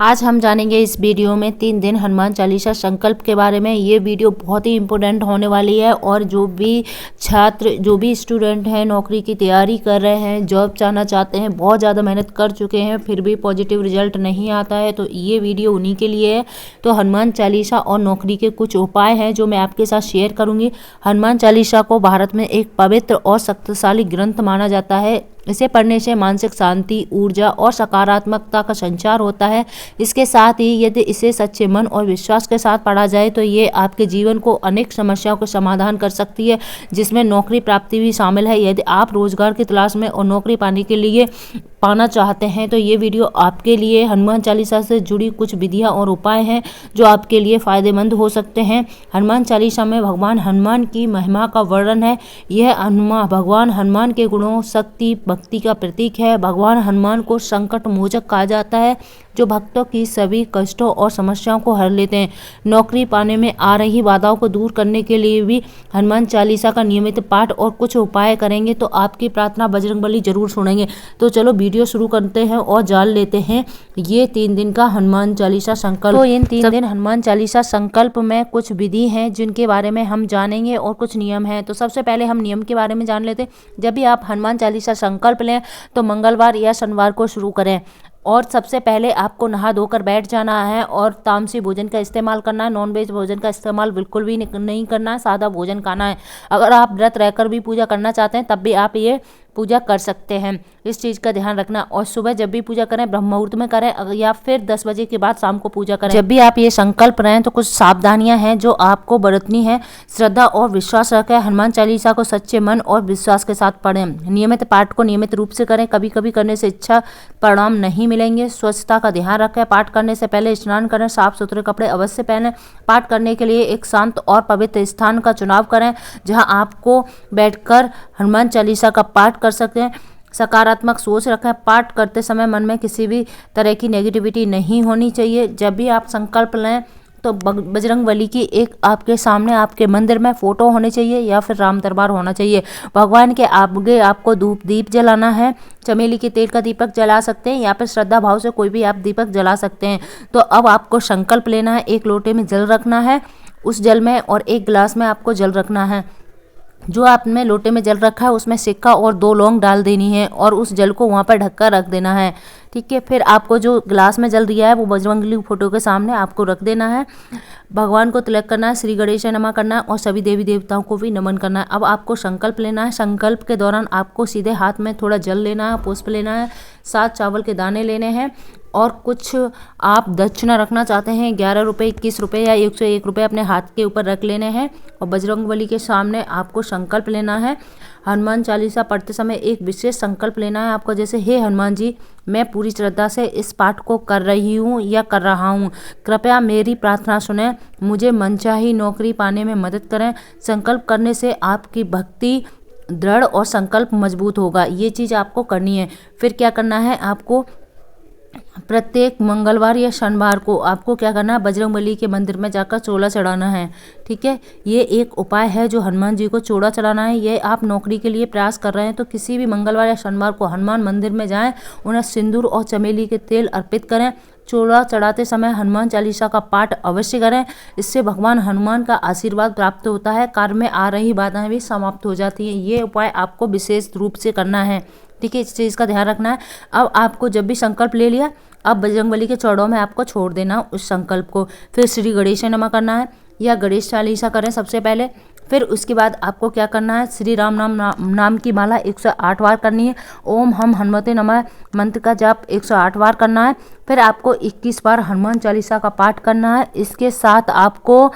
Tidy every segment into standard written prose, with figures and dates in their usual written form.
आज हम जानेंगे इस वीडियो में 3 दिन हनुमान चालीसा संकल्प के बारे में। ये वीडियो बहुत ही इम्पोर्टेंट होने वाली है और जो भी छात्र, जो भी स्टूडेंट हैं, नौकरी की तैयारी कर रहे हैं, जॉब चाहना चाहते हैं, बहुत ज़्यादा मेहनत कर चुके हैं फिर भी पॉजिटिव रिजल्ट नहीं आता है, तो ये वीडियो उन्हीं के लिए है। तो हनुमान चालीसा और नौकरी के कुछ उपाय हैं जो मैं आपके साथ शेयर करूँगी। हनुमान चालीसा को भारत में एक पवित्र और शक्तिशाली ग्रंथ माना जाता है। इसे पढ़ने से मानसिक शांति, ऊर्जा और सकारात्मकता का संचार होता है। इसके साथ ही यदि इसे सच्चे मन और विश्वास के साथ पढ़ा जाए तो ये आपके जीवन को अनेक समस्याओं का समाधान कर सकती है, जिसमें नौकरी प्राप्ति भी शामिल है। यदि आप रोजगार की तलाश में और नौकरी पाने के लिए पाना चाहते हैं तो ये वीडियो आपके लिए। हनुमान चालीसा से जुड़ी कुछ विधियां और उपाय हैं जो आपके लिए फायदेमंद हो सकते हैं। हनुमान चालीसा में भगवान हनुमान की महिमा का वर्णन है। यह भगवान हनुमान के गुणों, शक्ति, भक्ति का प्रतीक है। भगवान हनुमान को संकट मोचक कहा जाता है, जो भक्तों की सभी कष्टों और समस्याओं को हर लेते हैं। नौकरी पाने में आ रही बाधाओं को दूर करने के लिए भी हनुमान चालीसा का नियमित पाठ और कुछ उपाय करेंगे तो आपकी प्रार्थना बजरंगबली जरूर सुनेंगे। तो चलो वीडियो शुरू करते हैं और जान लेते हैं ये 3 दिन का हनुमान चालीसा संकल्प। तो इन 3 दिन हनुमान चालीसा संकल्प में कुछ विधि हैं जिनके बारे में हम जानेंगे और कुछ नियम हैं। तो सबसे पहले हम नियम के बारे में जान लेते हैं। जब भी आप हनुमान चालीसा संकल्प लें तो मंगलवार या शनिवार को शुरू करें और सबसे पहले आपको नहा धोकर बैठ जाना है और तामसी भोजन का इस्तेमाल करना है। नॉनवेज भोजन का इस्तेमाल बिल्कुल भी नहीं करना है, सादा भोजन खाना है। अगर आप व्रत रहकर भी पूजा करना चाहते हैं तब भी आप ये पूजा कर सकते हैं, इस चीज़ का ध्यान रखना। और सुबह जब भी पूजा करें ब्रह्म मुहूर्त में करें या फिर 10 बजे के बाद शाम को पूजा करें। जब भी आप ये संकल्प रहें तो कुछ सावधानियां हैं जो आपको बरतनी है। श्रद्धा और विश्वास रखें। हनुमान चालीसा को सच्चे मन और विश्वास के साथ पढ़ें। नियमित पाठ को नियमित रूप से करें, कभी कभी करने से इच्छा परिणाम नहीं मिलेंगे। स्वच्छता का ध्यान रखें। पाठ करने से पहले स्नान करें, साफ सुथरे कपड़े अवश्य पहनें। पाठ करने के लिए एक शांत और पवित्र स्थान का चुनाव करें जहां आपको बैठकर हनुमान चालीसा का पाठ कर सकें। सकारात्मक सोच रखें। पाठ करते समय मन में किसी भी तरह की नेगेटिविटी नहीं होनी चाहिए। जब भी आप संकल्प लें तो बजरंगबली की एक आपके सामने, आपके मंदिर में फोटो होनी चाहिए या फिर राम दरबार होना चाहिए। भगवान के आगे आपको धूप दीप जलाना है। चमेली के तेल का दीपक जला सकते हैं या फिर श्रद्धा भाव से कोई भी आप दीपक जला सकते हैं। तो अब आपको संकल्प लेना है। एक लोटे में जल रखना है, उस जल में और एक गिलास में आपको जल रखना है। जो आपने लोटे में जल रखा है उसमें सिक्का और 2 लौंग डाल देनी है और उस जल को वहाँ पर ढककर रख देना है। ठीक है, फिर आपको जो गिलास में जल दिया है वो बजरंगबली फोटो के सामने आपको रख देना है। भगवान को तिलक करना है, श्री गणेश नमः करना है और सभी देवी देवताओं को भी नमन करना है। अब आपको संकल्प लेना है। संकल्प के दौरान आपको सीधे हाथ में थोड़ा जल लेना है, पुष्प लेना है, 7 चावल के दाने लेने हैं और कुछ आप दक्षिणा रखना चाहते हैं 11 रुपये, 21 रुपये या 101 रुपये अपने हाथ के ऊपर रख लेने हैं और बजरंगबली के सामने आपको संकल्प लेना है। हनुमान चालीसा पढ़ते समय एक विशेष संकल्प लेना है आपको, जैसे हे हनुमान जी, मैं पूरी श्रद्धा से इस पाठ को कर रही हूँ या कर रहा हूँ, कृपया मेरी प्रार्थना सुनें, मुझे मनचाही नौकरी पाने में मदद करें। संकल्प करने से आपकी भक्ति दृढ़ और संकल्प मजबूत होगा। ये चीज़ आपको करनी है। फिर क्या करना है, आपको प्रत्येक मंगलवार या शनिवार को आपको क्या करना है, बजरंगबली के मंदिर में जाकर चोला चढ़ाना है। ठीक है, ये एक उपाय है जो हनुमान जी को चोला चढ़ाना है। ये आप नौकरी के लिए प्रयास कर रहे हैं तो किसी भी मंगलवार या शनिवार को हनुमान मंदिर में जाएं, उन्हें सिंदूर और चमेली के तेल अर्पित करें। चोला चढ़ाते समय हनुमान चालीसा का पाठ अवश्य करें। इससे भगवान हनुमान का आशीर्वाद प्राप्त होता है। कार्य में आ रही बाधाएं भी समाप्त हो जाती हैं। ये उपाय आपको विशेष रूप से करना है। ठीक है, इस चीज़ का ध्यान रखना है। अब आपको जब भी संकल्प ले लिया, अब बजरंगबली के चौड़ों में आपको छोड़ देना उस संकल्प को। फिर श्री गणेश नमः करना है या गणेश चालीसा करें सबसे पहले। फिर उसके बाद आपको क्या करना है, श्री राम नाम की माला 108 बार करनी है। ओम हम हनुमते नमः मंत्र का जाप 108 बार करना है। फिर आपको 21 बार हनुमान चालीसा का पाठ करना है। इसके साथ आपको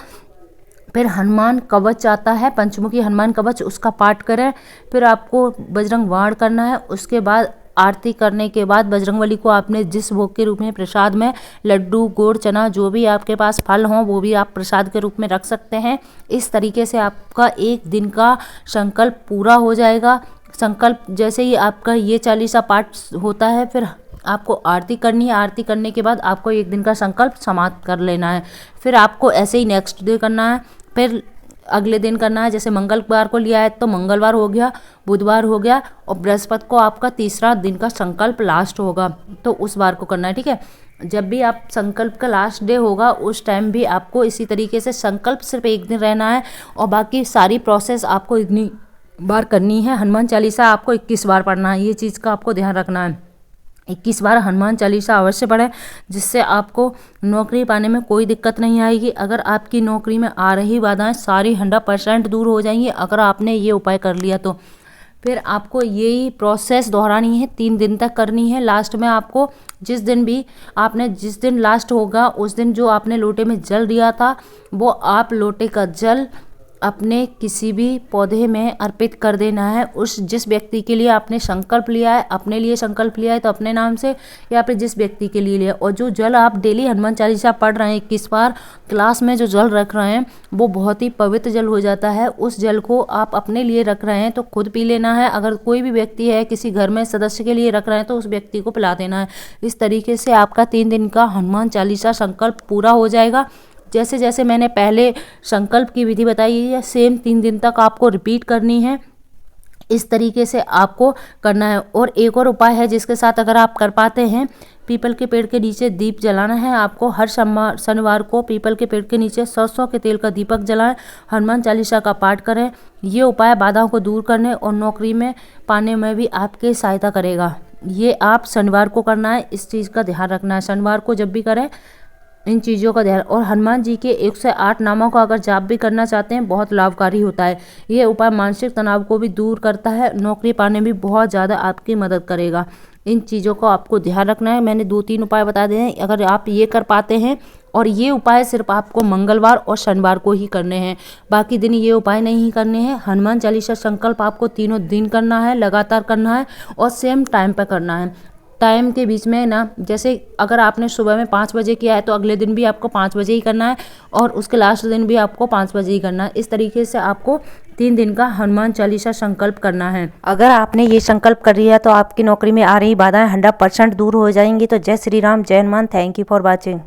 फिर हनुमान कवच आता है, पंचमुखी हनुमान कवच, उसका पाठ करें। फिर आपको बजरंग बाण करना है। उसके बाद आरती करने के बाद बजरंगबली को आपने जिस भोग के रूप में प्रसाद में लड्डू, गुड़, चना, जो भी आपके पास फल हों वो भी आप प्रसाद के रूप में रख सकते हैं। इस तरीके से आपका एक दिन का संकल्प पूरा हो जाएगा। संकल्प जैसे ही आपका ये चालीसा पाठ होता है फिर आपको आरती करनी है। आरती करने के बाद आपको एक दिन का संकल्प समाप्त कर लेना है। फिर आपको ऐसे ही नेक्स्ट डे करना है, फिर अगले दिन करना है। जैसे मंगलवार को लिया है तो मंगलवार हो गया, बुधवार हो गया और बृहस्पति को आपका तीसरा दिन का संकल्प लास्ट होगा तो उस बार को करना है। ठीक है, जब भी आप संकल्प का लास्ट डे होगा उस टाइम भी आपको इसी तरीके से संकल्प सिर्फ एक दिन रहना है और बाकी सारी प्रोसेस आपको इतनी बार करनी है। हनुमान चालीसा आपको 21 बार पढ़ना है, ये चीज़ का आपको ध्यान रखना है। 21 बार हनुमान चालीसा अवश्य पढ़ें, जिससे आपको नौकरी पाने में कोई दिक्कत नहीं आएगी। अगर आपकी नौकरी में आ रही बाधाएं सारी 100% दूर हो जाएंगी अगर आपने ये उपाय कर लिया तो। फिर आपको यही प्रोसेस दोहरानी है, 3 दिन तक करनी है। लास्ट में आपको जिस दिन लास्ट होगा उस दिन जो आपने लोटे में जल दिया था वो आप लोटे का जल अपने किसी भी पौधे में अर्पित कर देना है। जिस व्यक्ति के लिए आपने संकल्प लिया है, अपने लिए संकल्प लिया है तो अपने नाम से, या फिर जिस व्यक्ति के लिए लिया। और जो जल आप डेली हनुमान चालीसा पढ़ रहे हैं 21 बार क्लास में जो जल रख रहे हैं वो बहुत ही पवित्र जल हो जाता है। उस जल को आप अपने लिए रख रहे हैं तो खुद पी लेना है। अगर कोई भी व्यक्ति है किसी घर में सदस्य के लिए रख रहे हैं तो उस व्यक्ति को पिला देना है। इस तरीके से आपका 3 दिन का हनुमान चालीसा संकल्प पूरा हो जाएगा। जैसे जैसे मैंने पहले संकल्प की विधि बताई है सेम 3 दिन तक आपको रिपीट करनी है। इस तरीके से आपको करना है। और एक और उपाय है जिसके साथ अगर आप कर पाते हैं, पीपल के पेड़ के नीचे दीप जलाना है आपको। हर शनिवार को पीपल के पेड़ के नीचे सरसों के तेल का दीपक जलाएं, हनुमान चालीसा का पाठ करें। ये उपाय बाधाओं को दूर करने और नौकरी में पाने में भी आपकी सहायता करेगा। ये आप शनिवार को करना है, इस चीज़ का ध्यान रखना है। शनिवार को जब भी करें इन चीज़ों का ध्यान। और हनुमान जी के 108 नामों का अगर जाप भी करना चाहते हैं बहुत लाभकारी होता है। ये उपाय मानसिक तनाव को भी दूर करता है, नौकरी पाने में बहुत ज़्यादा आपकी मदद करेगा। इन चीज़ों को आपको ध्यान रखना है। मैंने 2-3 उपाय बता दिए हैं, अगर आप ये कर पाते हैं। और ये उपाय सिर्फ आपको मंगलवार और शनिवार को ही करने हैं, बाकी दिन ये उपाय नहीं करने हैं। हनुमान चालीसा संकल्प आपको तीनों दिन करना है, लगातार करना है और सेम टाइम पर करना है। टाइम के बीच में ना, जैसे अगर आपने सुबह में 5 बजे किया है तो अगले दिन भी आपको 5 बजे ही करना है और उसके लास्ट दिन भी आपको 5 बजे ही करना है। इस तरीके से आपको 3 दिन का हनुमान चालीसा संकल्प करना है। अगर आपने ये संकल्प कर लिया तो आपकी नौकरी में आ रही बाधाएं 100% दूर हो जाएंगी। तो जय श्री राम, जय Hanuman. Thank you for watching.